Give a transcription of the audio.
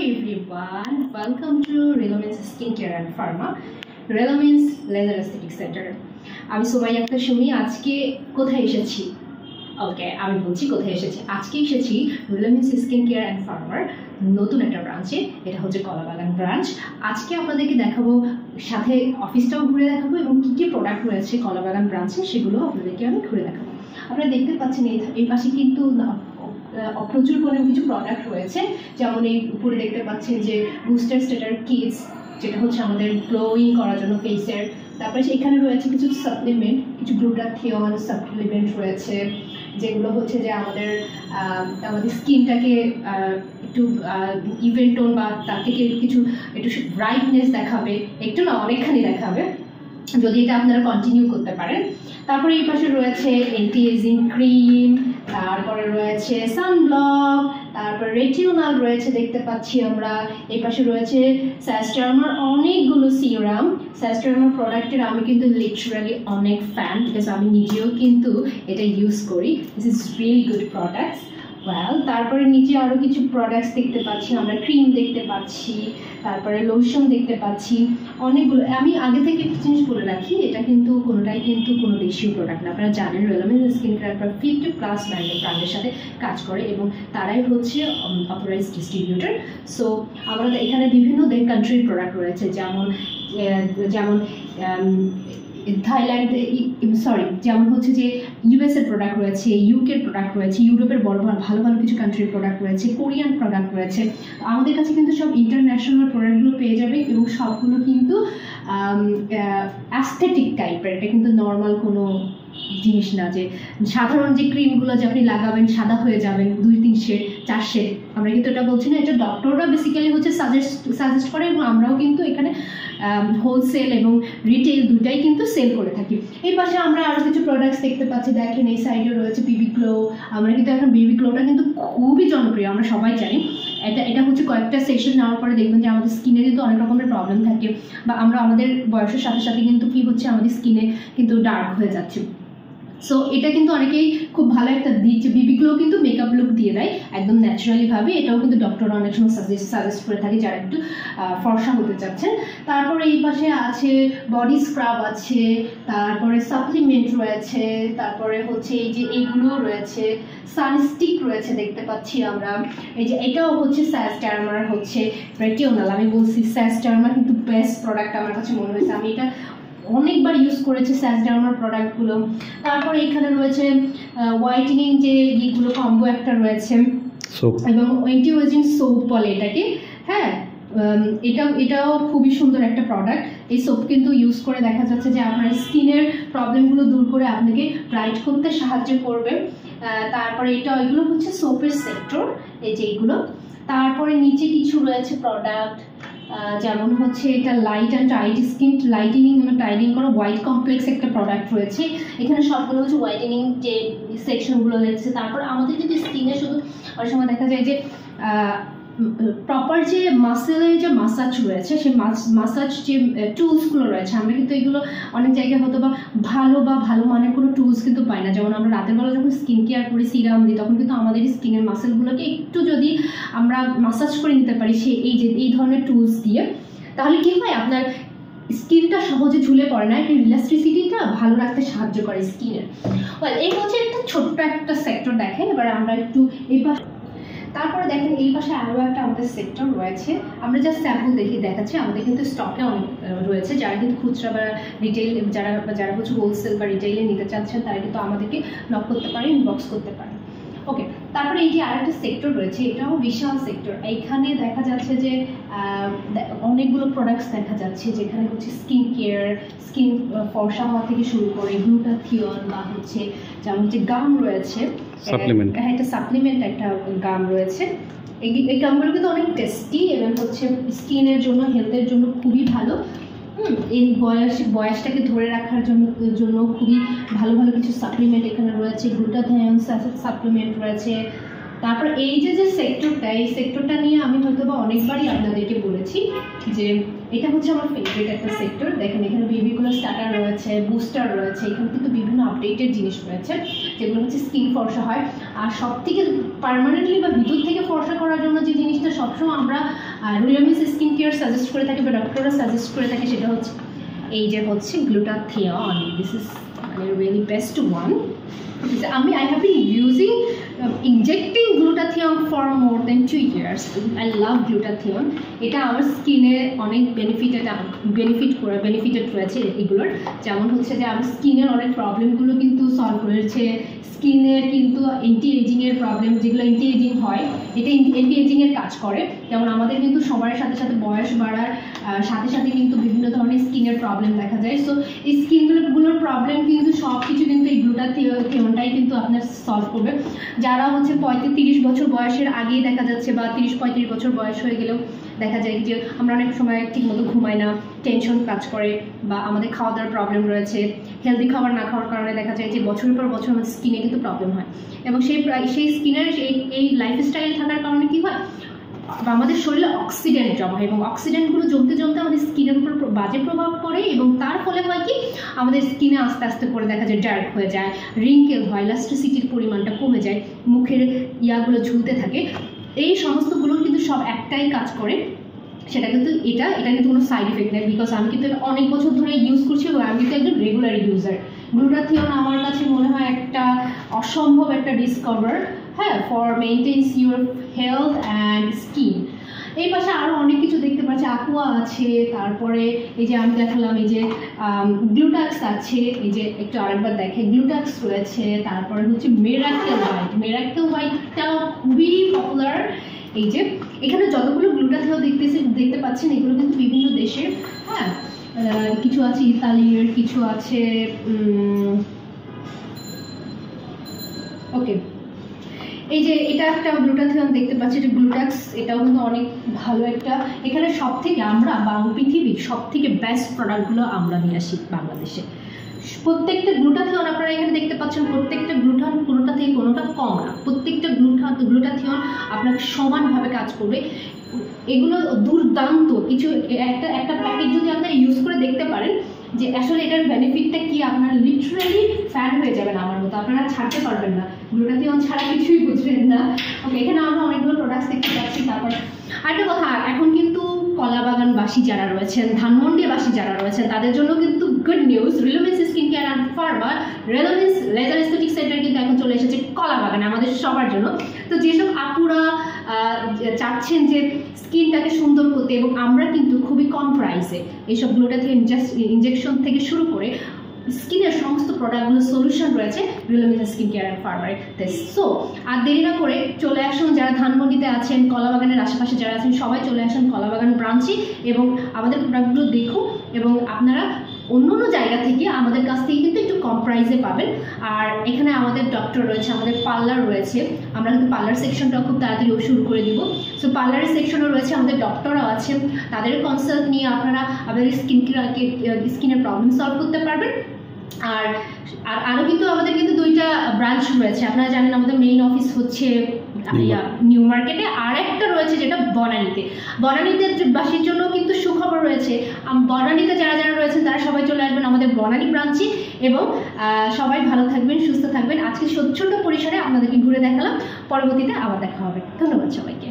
everyone, welcome to Relevance Skincare and Pharma, Relevance Laser Aesthetic Center. আমি সুমাইয়া আক্তার সুমি। আজকে কোথায় এসেছি? ওকে, আমি বলছি কোথায় এসেছি। আজকে এসেছি Reliance skin care and farmer নতুন একটা ব্রাঞ্চে, এটা হচ্ছে কলাবাগান ব্রাঞ্চ। আজকে আপনাদেরকে দেখাবো, সাথে অফিসটাও ঘুরে দেখাবো এবং কী কী প্রোডাক্ট রয়েছে কলাবাগান ব্রাঞ্চে সেগুলো আপনাদেরকে আমি ঘুরে দেখাবো। আপনারা দেখতে পাচ্ছেন এই পাশে কিন্তু প্রচুর পরিমাণে কিছু প্রোডাক্ট রয়েছে, যেমন এই উপরে দেখতে পাচ্ছেন যে বুস্টার স্টেটার কিটস, যেটা হচ্ছে আমাদের গ্লোয়িং করার জন্য ফেসের। তারপরে এখানে রয়েছে কিছু সাপ্লিমেন্ট, কিছু গ্লুটাথিয়ন সাপ্লিমেন্ট রয়েছে, যেগুলো হচ্ছে যে আমাদের স্কিনটাকে একটু ইভেন টোন বা তার থেকে একটু ব্রাইটনেস দেখাবে, একটু না অনেকখানি দেখাবে যদি এটা আপনারা কন্টিনিউ করতে পারেন। তারপরে এই পাশে রয়েছে অ্যান্টি এজিং ক্রিম, তারপরে রয়েছে সানব্লক, তারপর রেটিনোল রয়েছে দেখতে পাচ্ছি আমরা। এই পাশে রয়েছে স্যাস্টারমার অনেকগুলো সিরাম। স্যাস্টারমার প্রোডাক্টের আমি কিন্তু লিটারালি অনেক ফ্যান, বিকজ আমি নিজেও কিন্তু এটা ইউজ করি। This is really good products. তারপরে নিচে আরও কিছু প্রোডাক্টস দেখতে পাচ্ছি আমরা, ক্রিম দেখতে পাচ্ছি, তারপরে লোশন দেখতে পাচ্ছি অনেকগুলো। আমি আগে থেকে একটা জিনিস বলে রাখি, এটা কিন্তু কোনোটাই কিন্তু কোনো দেশীয় প্রোডাক্ট না। আপনারা জানেন রিলায়েন্স স্কিন কেয়ার 50+ ব্র্যান্ডের সাথে কাজ করে এবং তারাই হচ্ছে অথরাইজড ডিস্ট্রিবিউটর। সো আমাদের এখানে বিভিন্ন কান্ট্রির প্রোডাক্ট রয়েছে, যেমন থাইল্যান্ড, যেমন হচ্ছে যে ইউএসএর প্রোডাক্ট রয়েছে, ইউকের প্রোডাক্ট রয়েছে, ইউরোপের ভালো ভালো কিছু কান্ট্রির প্রোডাক্ট রয়েছে, কোরিয়ান প্রোডাক্ট রয়েছে। আমাদের কাছে কিন্তু সব ইন্টারন্যাশনাল প্রোডাক্টগুলো পেয়ে যাবে এবং সবগুলো কিন্তু অ্যাস্থেটিক টাইপের। এটা কিন্তু নর্মাল কোনো জিনিস না যে সাধারণ যে ক্রিমগুলো যে আপনি লাগাবেন সাদা হয়ে যাবেন 2-3 শেড 4 শেড। আমরা কিন্তু এটা বলছি না, এটা ডক্টররা বেসিক্যালি হচ্ছে সাজেস্ট করে এবং আমরাও কিন্তু এখানে হোলসেল এবং রিটেল দুটাই কিন্তু সেল করে থাকি। এই পাশে আমরা আরও কিছু প্রোডাক্টস দেখতে পাচ্ছি, দেখেন এই সাইডে রয়েছে বেবি গ্লো। আমরা কিন্তু এখন বেবি গ্লোটা কিন্তু খুবই জনপ্রিয়, আমরা সবাই জানি। এটা হচ্ছে কয়েকটা সেশন নেওয়ার পরে দেখবেন যে আমাদের স্কিনে কিন্তু অনেক রকমের প্রবলেম থাকে, বা আমরা আমাদের বয়সের সাথে সাথে কিন্তু কী হচ্ছে, আমাদের স্কিনে কিন্তু ডার্ক হয়ে যাচ্ছে। সো এটা কিন্তু অনেকেই খুব ভালো একটা দিচ্ছে। বেবি গ্লো কিন্তু মেকআপ লুক দিয়ে দেয় একদম ন্যাচারালিভাবে। এটাও কিন্তু ডক্টররা অনেক সময় সাজেস্ট করে থাকে যারা একটু ফর্সা হতে চাচ্ছেন। তারপরে এই পাশে আছে বডি স্ক্রাব আছে, তারপরে সাপ্লিমেন্ট রয়েছে, তারপরে হচ্ছে এই যে এইগুলো রয়েছে, সানস্টিক রয়েছে দেখতে পাচ্ছি আমরা। এই যে এটাও হচ্ছে স্যাস্টারমার হচ্ছে রেটিনোল। আমি বলছি স্যাস্টারমার কিন্তু বেস্ট প্রোডাক্ট আমার কাছে মনে হয়েছে, আমি এটা অনেকবার ইউজ করেছি স্যাস্টারমার প্রোডাক্টগুলো। তারপরে এখানে রয়েছে হোয়াইটেনিং যে ইগুলো কম্বো একটা রয়েছে, এবং অ্যান্টি এজিং সোপ বলে এটাকে। হ্যাঁ, এটাও খুবই সুন্দর একটা প্রোডাক্ট। এই সোপ কিন্তু ইউজ করে দেখা যাচ্ছে যে আপনার স্কিনের প্রবলেমগুলো দূর করে আপনাকে ব্রাইট করতে সাহায্য করবে। তারপরে এগুলো হচ্ছে সোপের সেক্টর, এই যে এইগুলো। তারপরে নিচে কিছু রয়েছে প্রোডাক্ট, যেমন হচ্ছে এটা light and tide skin lightning এবং টাইডিং করা হোয়াইট কমপ্লেক্স একটা প্রোডাক্ট রয়েছে। এখানে সবগুলো হচ্ছে হোয়াইটেনিং যে সেকশনগুলো রয়েছে। তারপর আমাদের যদি স্কিনে শুধু অনেক সময় দেখা যায় যে প্রপার যে মাসেলের যে মাসাজ রয়েছে, সেই মাসাজ যে টুলসগুলো রয়েছে, আমরা কিন্তু এগুলো অনেক জায়গায় হয়তো বা ভালো মানের কোনো টুলস কিন্তু পাই না। যেমন আমরা রাতের বেলা যখন স্কিন কেয়ার করি, সিরাম দিই, তখন কিন্তু আমাদের স্কিনের মাসেলগুলোকে একটু যদি আমরা মাসাজ করে নিতে পারি এই ধরনের টুলস দিয়ে, তাহলে কি হয়, আপনার স্কিনটা সহজে ঝুলে পড়ে না, একটা ইলাস্ট্রিসিটিটা ভালো রাখতে সাহায্য করে স্কিনের। এই হচ্ছে একটা ছোট্ট একটা সেক্টর। দেখেন এবার আমরা একটু এই পাশে, তারপরে দেখেন এই পাশে আরও একটা আমাদের সেক্টর রয়েছে। আমরা জাস্ট স্যাম্পল দেখাচ্ছি, আমাদের কিন্তু স্টকে অনেক রয়েছে। যারা কিন্তু খুচরা বা রিটেল, যারা হচ্ছে হোলসেল বা রিটেইলে নিতে চাচ্ছেন, তারা কিন্তু আমাদেরকে নক করতে পারে, ইনবক্স করতে পারে। ওকে, তারপরে এই যে আরেকটা সেক্টর রয়েছে, এটাও বিশাল সেক্টর। এইখানে দেখা যাচ্ছে যে অনেকগুলো প্রোডাক্টস দেখা যাচ্ছে, যেখানে হচ্ছে স্কিন কেয়ার, স্কিন ফর্সা হওয়া থেকে শুরু করে গ্লুটাথিয়ন বা হচ্ছে যেমন হচ্ছে গাম রয়েছে, হ্যাঁ একটা সাপ্লিমেন্ট একটা গাম রয়েছে। এই গামগুলো কিন্তু অনেক টেস্টি এবং হচ্ছে স্কিনের জন্য, হেলথের জন্য খুবই ভালো। এই বয়সটাকে ধরে রাখার জন্য খুবই ভালো কিছু সাপ্লিমেন্ট এখানে রয়েছে, গ্লুটাথিয়ন সাপ্লিমেন্ট রয়েছে। তারপর এই যে সেক্টরটা, এই সেক্টরটা নিয়ে আমি হয়তো বা অনেকবারই আপনাদেরকে বলেছি যে এটা হচ্ছে আমার ফেভারিট একটা সেক্টর। দেখেন এখানে বেবিগুলো স্টার্টার রয়েছে, বুস্টার রয়েছে, এখানে কিন্তু বিভিন্ন আপডেটেড জিনিস রয়েছে যেগুলো হচ্ছে স্কিন ফর্সা হয়। আর সব থেকে পার্মানেন্টলি বা ভিতর থেকে ফর্সা করার জন্য যে জিনিসটা সবসময় আমরা রিলামিস স্কিন কেয়ার সাজেস্ট করে থাকি বা ডক্টররা সাজেস্ট করে থাকে সেটা হচ্ছে এই যে হচ্ছে glutathione. This is really best one. I have been using injecting glutathione for more than 2 years. I love glutathione. এটা আমার স্কিনে অনেক বেনিফিটেড রয়েছে এগুলোর। যেমন হচ্ছে যে আমার স্কিনের অনেক প্রবলেমগুলো কিন্তু সলভ করেছে। স্কিনের কিন্তু অ্যান্টি এজিংয়ের প্রবলেম, যেগুলো অ্যান্টি এজিং হয়, এটা অ্যান্টি এজিংয়ের কাজ করে। যেমন আমাদের কিন্তু সময়ের সাথে সাথে বয়স বাড়ার সাথে সাথে কিন্তু বিভিন্ন ধরনের স্কিনের প্রবলেম দেখা যায়। সো এই স্কিনগুলোর প্রবলেম কিন্তু সব কিছু কিন্তু এই গ্লুটাথিয়নটাই কিন্তু আপনার সলভ করবে। যারা হচ্ছে 35-30 বছর বয়সের আগেই দেখা যাচ্ছে বা 30-35 বছর বয়স হয়ে গেলেও দেখা যায় যে আমরা অনেক সময় ঠিকমতো ঘুমাই না, টেনশন কাজ করে, বা আমাদের খাওয়া দাওয়ার প্রবলেম রয়েছে, হেলদি খাবার না খাওয়ার কারণে দেখা যায় যে বছরের পর বছর আমাদের স্কিনে কিন্তু প্রবলেম হয়। এবং সেই স্কিনের এই লাইফস্টাইল থাকার কারণে কী হয়, আমাদের শরীরে অক্সিডেন্ট জমা হয় এবং অক্সিডেন্টগুলো জমতে জমতে আমাদের স্কিনের উপর বাজে প্রভাব পড়ে এবং তার ফলে হয় কি আমাদের স্কিনে আস্তে আস্তে করে দেখা যায় ডার্ক হয়ে যায়, রিঙ্কেল হয়, ইলাস্টিসিটির পরিমাণটা কমে যায়, মুখের ইয়াগুলো ঝুলতে থাকে। এই সমস্তগুলোর কিন্তু সব একটাই কাজ করে, সেটা কিন্তু এটা কিন্তু কোনো সাইড এফেক্ট নেই। বিকজ আমি কিন্তু এটা অনেক বছর ধরে ইউজ করছি এবং আমি কিন্তু একজন রেগুলার ইউজার। গ্লুটাথিয়ন আমার কাছে মনে হয় একটা অসম্ভব একটা ডিসকভার, হ্যাঁ, for maintenance your health and skin. এই পাশে আরও অনেক কিছু দেখতে পাচ্ছি, aqua আছে, তারপরে এই যে আমি দেখালাম এই যে গ্লুটাক্স আছে, এই যে একটু আরেকবার দেখে গ্লুটাক্স রয়েছে, তারপরে হচ্ছে মিরাকেল হোয়াইটটাও খুবই পপুলার। এই যে এখানে যতগুলো গ্লুটাথিয়ন দেখতে পাচ্ছেন এগুলো কিন্তু বিভিন্ন দেশের, হ্যাঁ, কিছু আছে ইতালির, কিছু আছে ওকে। এই যে এটা একটা গ্লুটাথিয়ন দেখতে পাচ্ছি, এটা গ্লুটাক্স, এটাও কিন্তু অনেক ভালো একটা। এখানে সব থেকে আমরা পৃথিবীর সব থেকে বেস্ট প্রোডাক্টগুলো আমরা নিয়ে আসি বাংলাদেশে। প্রত্যেকটা গ্লুটাথিয়ন আপনারা এখানে দেখতে পাচ্ছেন, প্রত্যেকটা গ্লুটান কোনোটা থেকে কোনোটা কম না, প্রত্যেকটা গ্লুটাথিয়ন আপনাকে সমানভাবে কাজ করবে। এগুলো দুর্দান্ত কিছু। একটা প্যাকেজ যদি আপনারা ইউজ করে দেখতে পারেন যে আসলে এটার বেনিফিটটা কি, আপনারা লিটারালি ফ্যান হয়ে যাবেন আমার মতো, আপনারা ছাড়তে পারবেন না, গ্লুটাথিয়ন ছাড়া কিছুই বুঝবেন না। ওকে, এখানে আমরা অনেকগুলো প্রোডাক্টস দেখতে পাচ্ছি। তারপর আরেকটা কথা, এখন কিন্তু কলাবাগানবাসী যারা রয়েছেন, ধানমন্ডিবাসী যারা রয়েছেন, তাদের জন্য কিন্তু গুড নিউজ। রিলামিস স্কিন কেয়ার অ্যান্ড ফার্মা রিলামিস লেজার এস্থেটিক সেন্টার কিন্তু এখন চলে এসেছে কলাবাগানে আমাদের সবার জন্য। তো যেসব আপুরা চাচ্ছেন যে স্কিনটাকে সুন্দর করতে, এবং আমরা কিন্তু খুবই কম প্রাইসে এইসব গ্লুটাথিয়ন ইনজেকশন থেকে শুরু করে স্কিনের সমস্ত প্রোডাক্টগুলো সলিউশন রয়েছে রিলামিস স্কিন কেয়ার অ্যান্ড ফার্মারে। সো আর দেরি না করে চলে আসুন, যারা ধানমন্ডিতে আছেন, কলাবাগানের আশেপাশে যারা আছেন, সবাই চলে আসুন কলাবাগান ব্রাঞ্চে এবং আমাদের প্রোডাক্টগুলো দেখুন। এবং আপনারা অন্য জায়গা থেকে আমাদের কাছ থেকে কিন্তু একটু কম প্রাইসে পাবেন। আর এখানে আমাদের ডক্টর রয়েছে, আমাদের পার্লার রয়েছে, আমরা কিন্তু পার্লার সেকশনটাও খুব তাড়াতাড়ি শুরু করে দিব। সো পার্লারের সেকশনও রয়েছে, আমাদের ডক্টররাও আছেন, তাদের কনসাল্ট নিয়ে আপনারা আপনাদের স্কিনের প্রবলেম সলভ করতে পারবেন। আর আরও কিন্তু আমাদের কিন্তু 2টা ব্রাঞ্চ রয়েছে। আপনারা জানেন আমাদের মেইন অফিস হচ্ছে নিউ মার্কেটে, আর একটা রয়েছে যেটা বনানীতে। বনানীতে বাসীর জন্য কিন্তু সুখবর রয়েছে, বনানীতে যারা যারা রয়েছেন তারা সবাই চলে আসবেন আমাদের বনানী ব্রাঞ্চে। এবং সবাই ভালো থাকবেন, সুস্থ থাকবেন। আজকে ছোট্ট পরিসরে আপনাদেরকে ঘুরে দেখালাম, পরবর্তীতে আবার দেখা হবে। ধন্যবাদ সবাইকে।